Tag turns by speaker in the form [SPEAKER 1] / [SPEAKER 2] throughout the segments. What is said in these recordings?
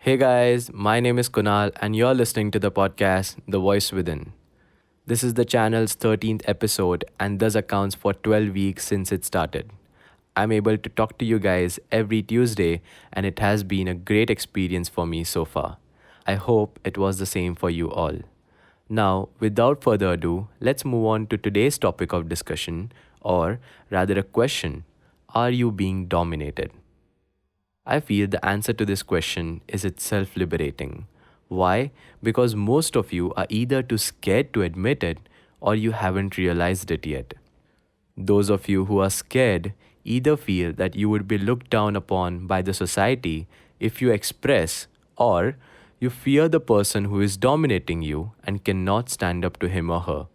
[SPEAKER 1] Hey guys, my name is Kunal, and you're listening to the podcast The Voice Within. This is the channel's 13th episode and thus accounts for 12 weeks since it started. I'm able to talk to you guys every Tuesday, and it has been a great experience for me so far. I hope it was the same for you all. Now, without further ado, let's move on to today's topic of discussion, or rather, a question. Are you being dominated? I feel the answer to this question is itself liberating. Why? Because most of you are either too scared to admit it or you haven't realized it yet. Those of you who are scared either feel that you would be looked down upon by the society if you express, or you fear the person who is dominating you and cannot stand up to him or her.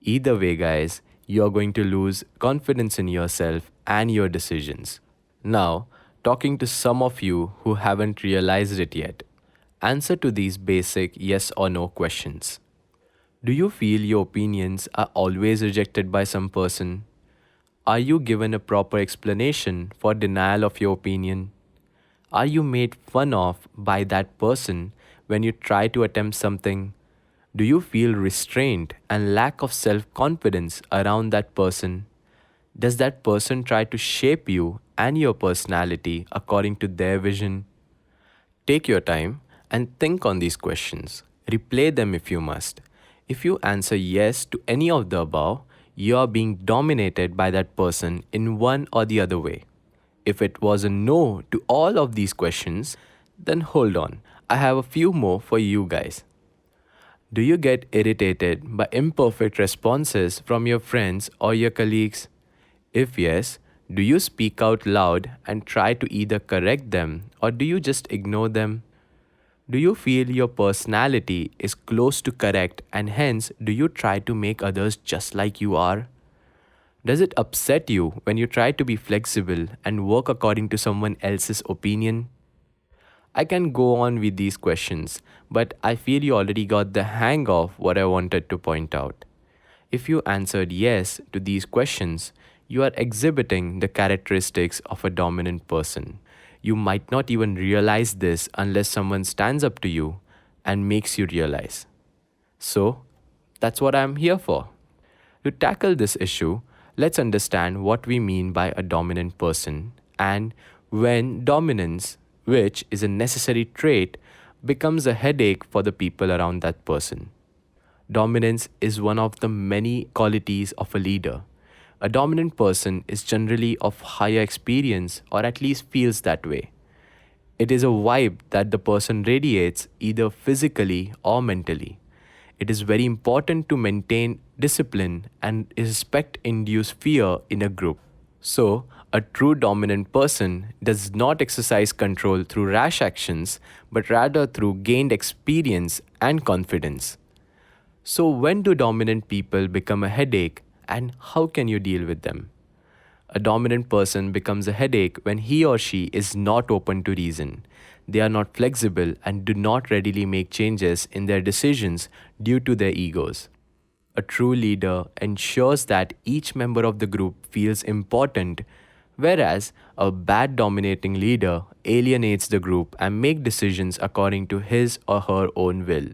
[SPEAKER 1] Either way, guys, you're going to lose confidence in yourself and your decisions. Now, talking to some of you who haven't realized it yet, answer to these basic yes or no questions. Do you feel your opinions are always rejected by some person? Are you given a proper explanation for denial of your opinion? Are you made fun of by that person when you try to attempt something? Do you feel restraint and lack of self confidence around that person? Does that person try to shape you and your personality according to their vision? Take your time and think on these questions. Replay them if you must. If you answer yes to any of the above, you are being dominated by that person in one or the other way. If it was a no to all of these questions, then hold on. I have a few more for you guys. Do you get irritated by imperfect responses from your friends or your colleagues? If yes, do you speak out loud and try to either correct them or do you just ignore them? Do you feel your personality is close to correct and hence do you try to make others just like you are? Does it upset you when you try to be flexible and work according to someone else's opinion? I can go on with these questions, but I feel you already got the hang of what I wanted to point out. If you answered yes to these questions, you are exhibiting the characteristics of a dominant person. You might not even realize this unless someone stands up to you and makes you realize. So, that's what I'm here for. To tackle this issue, let's understand what we mean by a dominant person and when dominance, which is a necessary trait, becomes a headache for the people around that person. Dominance is one of the many qualities of a leader. A dominant person is generally of higher experience or at least feels that way. It is a vibe that the person radiates either physically or mentally. It is very important to maintain discipline and respect induce fear in a group. So, a true dominant person does not exercise control through rash actions, but rather through gained experience and confidence. So, when do dominant people become a headache and how can you deal with them? A dominant person becomes a headache when he or she is not open to reason. They are not flexible and do not readily make changes in their decisions due to their egos. A true leader ensures that each member of the group feels important, whereas a bad dominating leader alienates the group and makes decisions according to his or her own will.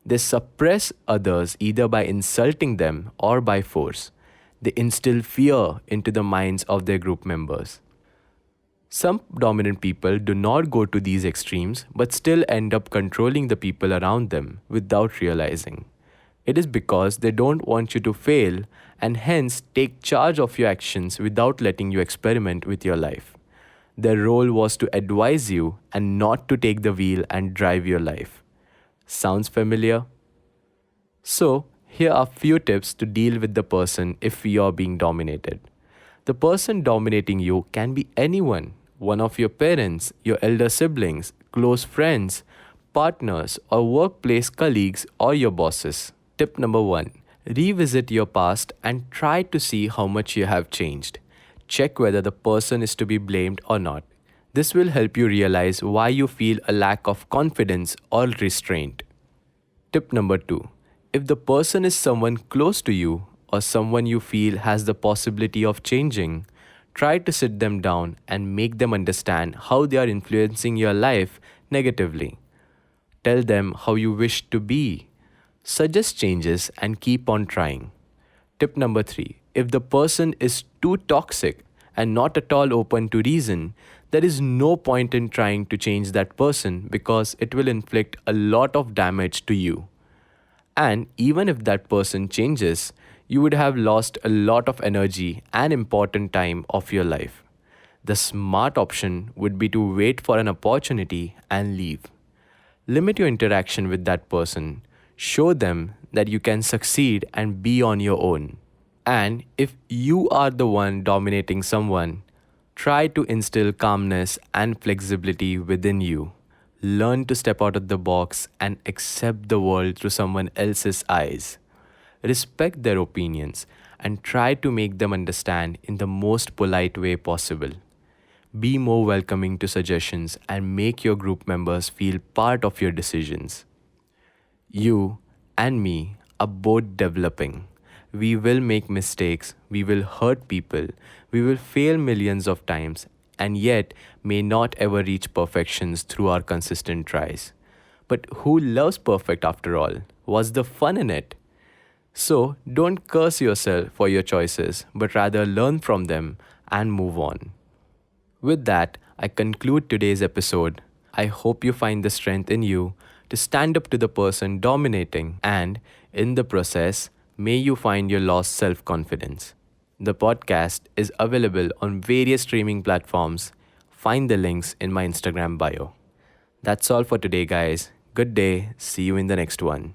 [SPEAKER 1] They suppress others either by insulting them or by force. They instill fear into the minds of their group members. Some dominant people do not go to these extremes but still end up controlling the people around them without realizing. It is because they don't want you to fail and hence take charge of your actions without letting you experiment with your life. Their role was to advise you and not to take the wheel and drive your life. Sounds familiar? So, here are few tips to deal with the person if you are being dominated. The person dominating you can be anyone, one of your parents, your elder siblings, close friends, partners, or workplace colleagues, or your bosses. Tip number 1. Revisit your past and try to see how much you have changed. Check whether the person is to be blamed or not. This will help you realize why you feel a lack of confidence or restraint. Tip number 2. If the person is someone close to you or someone you feel has the possibility of changing, try to sit them down and make them understand how they are influencing your life negatively. Tell them how you wish to be. Suggest changes and keep on trying. Tip number 3: if the person is too toxic and not at all open to reason, there is no point in trying to change that person because it will inflict a lot of damage to you. And even if that person changes, you would have lost a lot of energy and important time of your life. The smart option would be to wait for an opportunity and leave. Limit your interaction with that person. Show them that you can succeed and be on your own. And if you are the one dominating someone, try to instill calmness and flexibility within you. Learn to step out of the box and accept the world through someone else's eyes. Respect their opinions and try to make them understand in the most polite way possible. Be more welcoming to suggestions and make your group members feel part of your decisions. You and me are both developing. We will make mistakes, we will hurt people, we will fail millions of times, and yet may not ever reach perfections through our consistent tries. But who loves perfect after all? What's the fun in it? So don't curse yourself for your choices, but rather learn from them and move on. With that, I conclude today's episode. I hope you find the strength in you to stand up to the person dominating, and in the process, may you find your lost self confidence. The podcast is available on various streaming platforms. Find the links in my Instagram bio. That's all for today, guys. Good day. See you in the next one.